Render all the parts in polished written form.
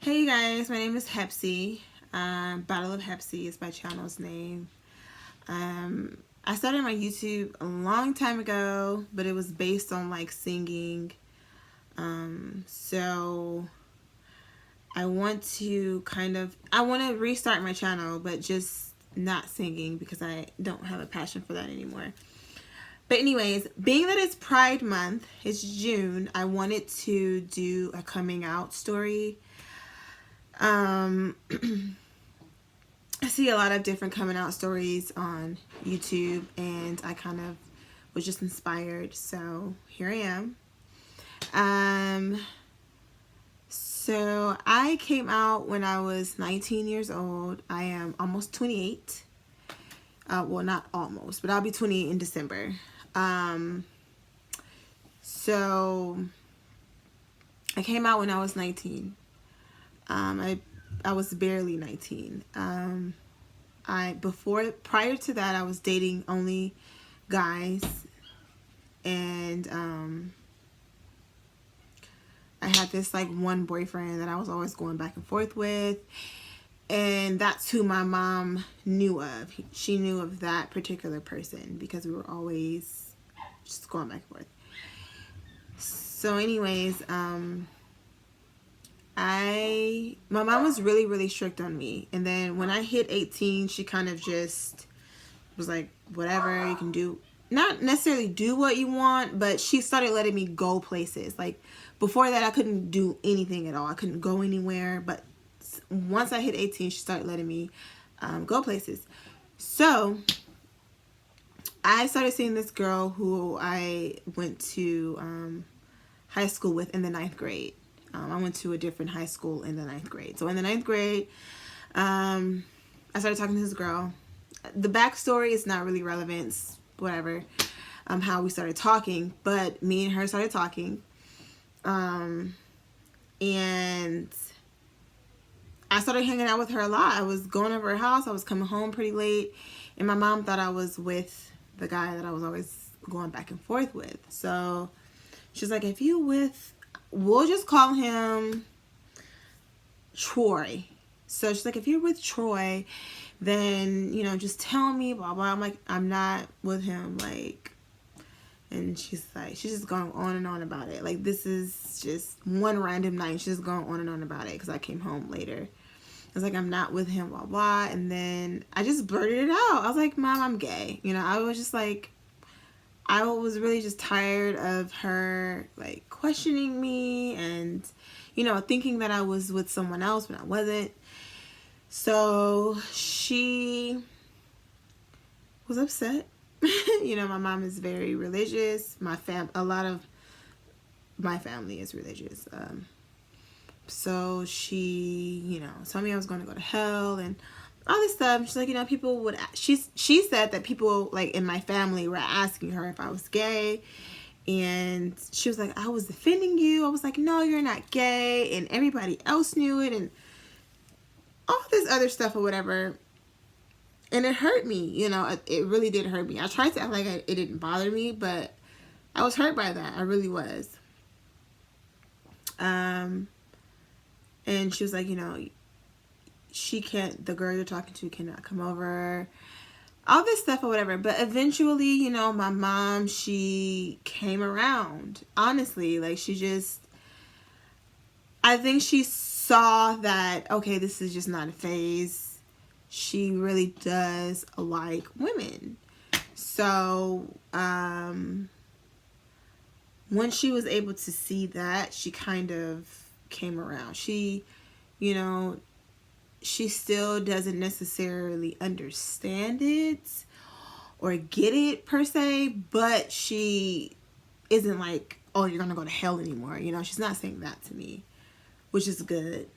Hey guys, my name is Hepsi. Battle of Hepsi is my channel's name. I started my YouTube a long time ago, but it was based on like singing. So I want to I want to restart my channel, but just not singing because I don't have a passion for that anymore. But anyways, being that it's Pride Month, it's June, I wanted to do a coming out story. I see a lot of different coming out stories on YouTube, and I kind of was just inspired, so here I am. So I came out when I was 19 years old. I am almost 28. Well, not almost, but I'll be 28 in December. So I came out when I was 19. I was barely 19. Prior to that, I was dating only guys, and I had this like one boyfriend that I was always going back and forth with, and that's who my mom knew of. She knew of that particular person because we were always just going back and forth. So anyways, my mom was really strict on me, and then when I hit 18, she kind of just was like, whatever, you can do, not necessarily do what you want, but she started letting me go places. Like before that, I couldn't do anything at all. I couldn't go anywhere, but once I hit 18, she started letting me go places. So I started seeing this girl who I went to high school with in the 9th grade. I went to a different high school in the 9th grade. So in the 9th grade, I started talking to this girl. The backstory is not really relevant, whatever, how we started talking, but me and her started talking. And I started hanging out with her a lot. I was going over her house. I was coming home pretty late, and my mom thought I was with the guy that I was always going back and forth with. So she's like, we'll just call him Troy. So she's like, if you're with Troy, then, just tell me, blah, blah. I'm like, I'm not with him, like, and she's just going on and on about it. Like, this is just one random night. She's just going on and on about it because I came home later. I was like, I'm not with him, blah, blah. And then I just blurted it out. I was like, Mom, I'm gay. I was just like, I was really just tired of her, like, questioning me and, thinking that I was with someone else when I wasn't. So she was upset. My mom is very religious. A lot of my family is religious. So she, told me I was going to go to hell and all this stuff. She's like, people would. She said that people like in my family were asking her if I was gay, and she was like, I was defending you. I was like, no, you're not gay, and everybody else knew it, and all this other stuff or whatever. And it hurt me, it really did hurt me. I tried to act like it didn't bother me, but I was hurt by that. I really was. And she was like, the girl you're talking to cannot come over, all this stuff or whatever. But eventually, my mom, she came around. Honestly, like I think she saw that, okay, this is just not a phase. She really does like women. So, when she was able to see that, she kind of came around. She, she still doesn't necessarily understand it or get it per se, but she isn't like, oh, you're gonna go to hell anymore. She's not saying that to me, which is good.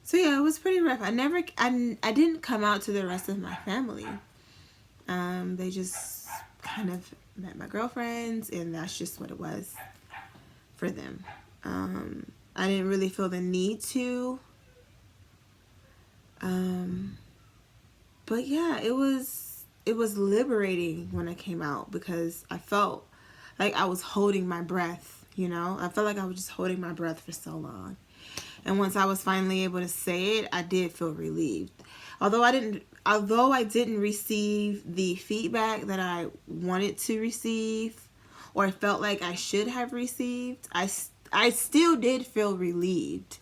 So yeah, it was pretty rough. I didn't come out to the rest of my family. They just kind of met my girlfriends, and that's just what it was for them. I didn't really feel the need to. But yeah, it was liberating when I came out because I felt like I was holding my breath you know? I felt like I was just holding my breath for so long. And once I was finally able to say it, I did feel relieved. Although I didn't receive the feedback that I wanted to receive, or I felt like I should have received, I still did feel relieved.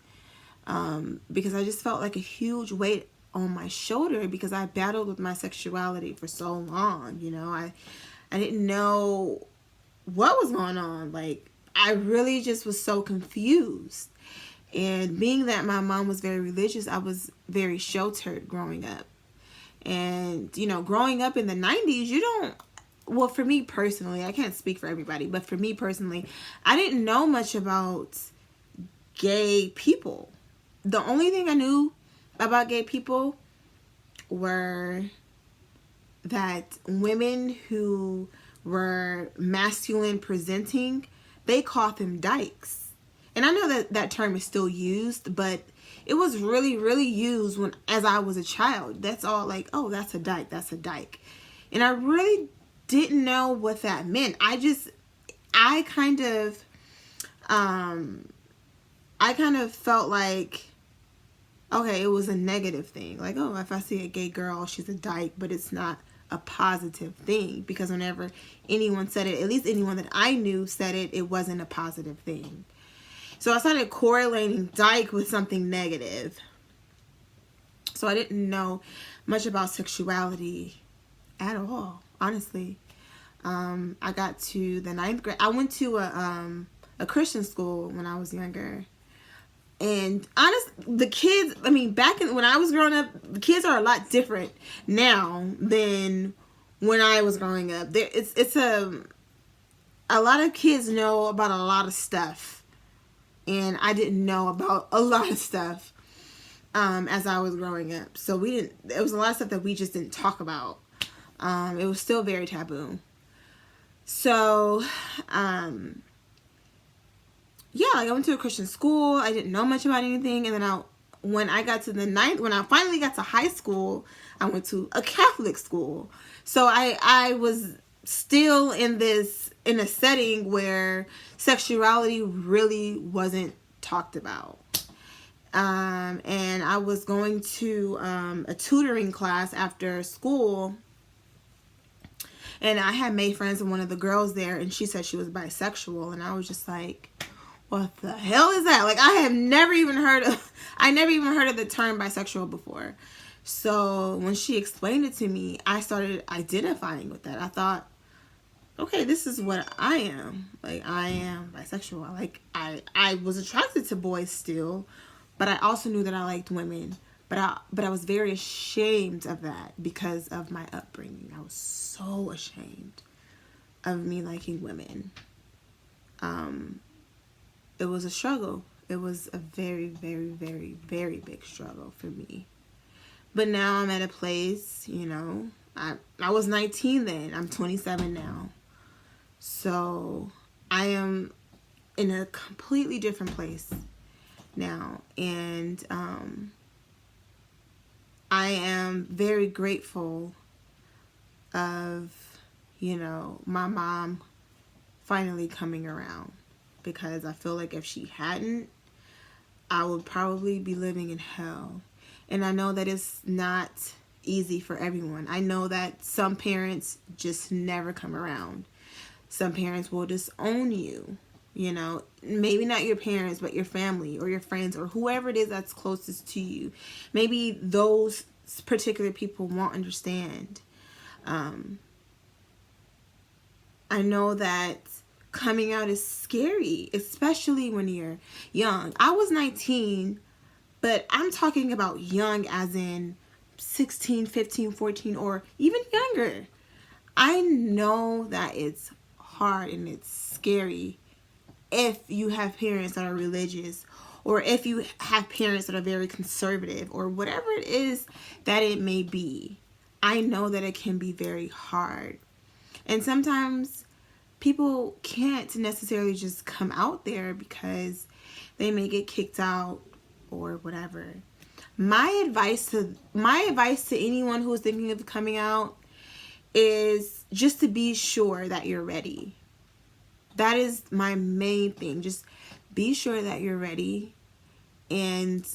Because I just felt like a huge weight on my shoulder, because I battled with my sexuality for so long, you know. I didn't know what was going on. Like, I really just was so confused. And being that my mom was very religious, I was very sheltered growing up. And, you know, growing up in the 90s, you don't, well, for me personally, I can't speak for everybody, but for me personally, I didn't know much about gay people. The only thing I knew about gay people were that women who were masculine presenting, they called them dykes. And I know that that term is still used, but it was really, really used as I was a child. That's all, like, oh, that's a dyke, that's a dyke. And I really didn't know what that meant. I kind of felt like, okay, it was a negative thing. Like, oh, if I see a gay girl, she's a dyke, but it's not a positive thing, because whenever anyone said it, at least anyone that I knew said it, it wasn't a positive thing. So I started correlating dyke with something negative. So I didn't know much about sexuality at all, honestly. I got to the 9th grade. I went to a Christian school when I was younger. And honestly, the kids, I mean, when I was growing up, the kids are a lot different now than when I was growing up. A lot of kids know about a lot of stuff. And I didn't know about a lot of stuff as I was growing up. So there was a lot of stuff that we just didn't talk about. It was still very taboo. So, yeah, like I went to a Christian school. I didn't know much about anything. And then when I finally got to high school, I went to a Catholic school. So I was still in a setting where sexuality really wasn't talked about. And I was going to a tutoring class after school. And I had made friends with one of the girls there, and she said she was bisexual. And I was just like, what the hell is that? Like, I never even heard of the term bisexual before. So when she explained it to me, I started identifying with that. I thought, okay, this is what I am. Like, I am bisexual. Like, I was attracted to boys still, but I also knew that I liked women. But I was very ashamed of that because of my upbringing. I was so ashamed of me liking women. It was a struggle. It was a very, very, very, very big struggle for me. But now I'm at a place, you know, I was 19 then. I'm 27 now. So I am in a completely different place now. And I am very grateful of, you know, my mom finally coming around. Because I feel like if she hadn't, I would probably be living in hell. And I know that it's not easy for everyone. I know that some parents just never come around. Some parents will disown you, you know. Maybe not your parents, but your family or your friends or whoever it is that's closest to you. Maybe those particular people won't understand. I know that coming out is scary, especially when you're young. I was 19, but I'm talking about young as in 16, 15, 14, or even younger. I know that it's hard and it's scary if you have parents that are religious, or if you have parents that are very conservative, or whatever it is that it may be. I know that it can be very hard. And sometimes people can't necessarily just come out there because they may get kicked out or whatever. My advice to anyone who is thinking of coming out is just to be sure that you're ready. That is my main thing. Just be sure that you're ready, and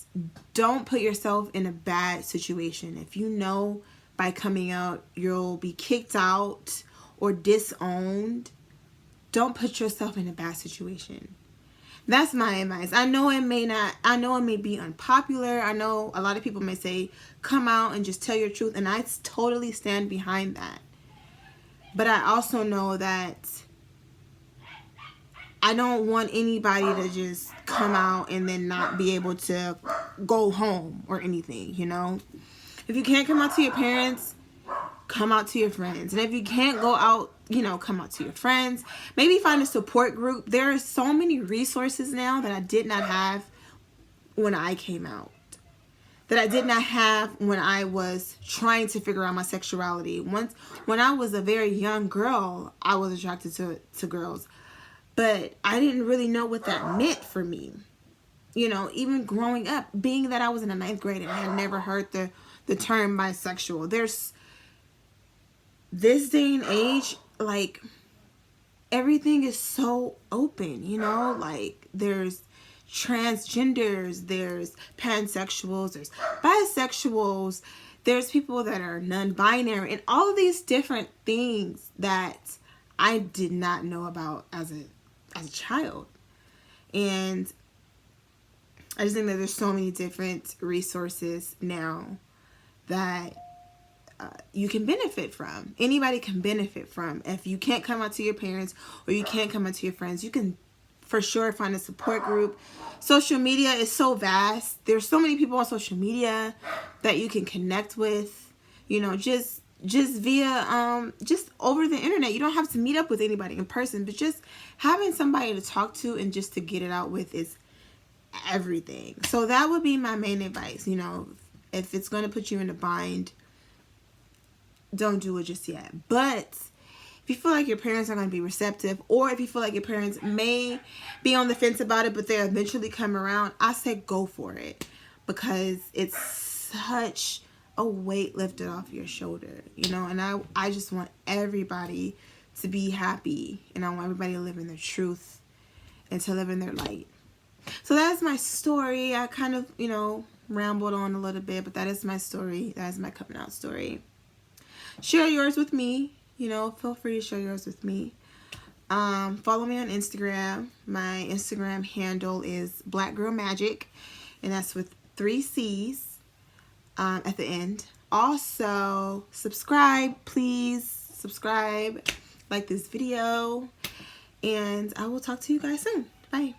don't put yourself in a bad situation. If you know by coming out you'll be kicked out or disowned, don't put yourself in a bad situation. That's my advice. I know it may be unpopular. I know a lot of people may say, come out and just tell your truth. And I totally stand behind that. But I also know that I don't want anybody to just come out and then not be able to go home or anything, you know? If you can't come out to your parents, come out to your friends. And if you can't go out, you know, come out to your friends. Maybe find a support group. There are so many resources now that I did not have when I came out, that I did not have when I was trying to figure out my sexuality. When I was a very young girl, I was attracted to girls, but I didn't really know what that meant for me. You know, even growing up, being that I was in the 9th grade and I had never heard the term bisexual. There's this day and age, like, everything is so open, you know, like there's transgenders, there's pansexuals, there's bisexuals, there's people that are non-binary, and all of these different things that I did not know about as a child. And I just think that there's so many different resources now that you can benefit from. Anybody can benefit from. If you can't come out to your parents or you can't come out to your friends, you can for sure find a support group. Social media is so vast. There's so many people on social media that you can connect with, you know, just via just over the internet. You don't have to meet up with anybody in person, but just having somebody to talk to and just to get it out with is everything. So that would be my main advice. You know, if it's going to put you in a bind, don't do it just yet. But if you feel like your parents are going to be receptive, or if you feel like your parents may be on the fence about it, but they'll eventually come around, I say go for it, because it's such a weight lifted off your shoulder, you know. And I just want everybody to be happy, and I want everybody to live in their truth and to live in their light. So that's my story. I kind of, you know, rambled on a little bit, but that is my story. That is my coming out story. Share yours with me. You know, feel free to share yours with me. Follow me on Instagram. My Instagram handle is Black Girl Magic, and that's with 3 C's at the end. Also, subscribe, please. Subscribe, like this video, and I will talk to you guys soon. Bye.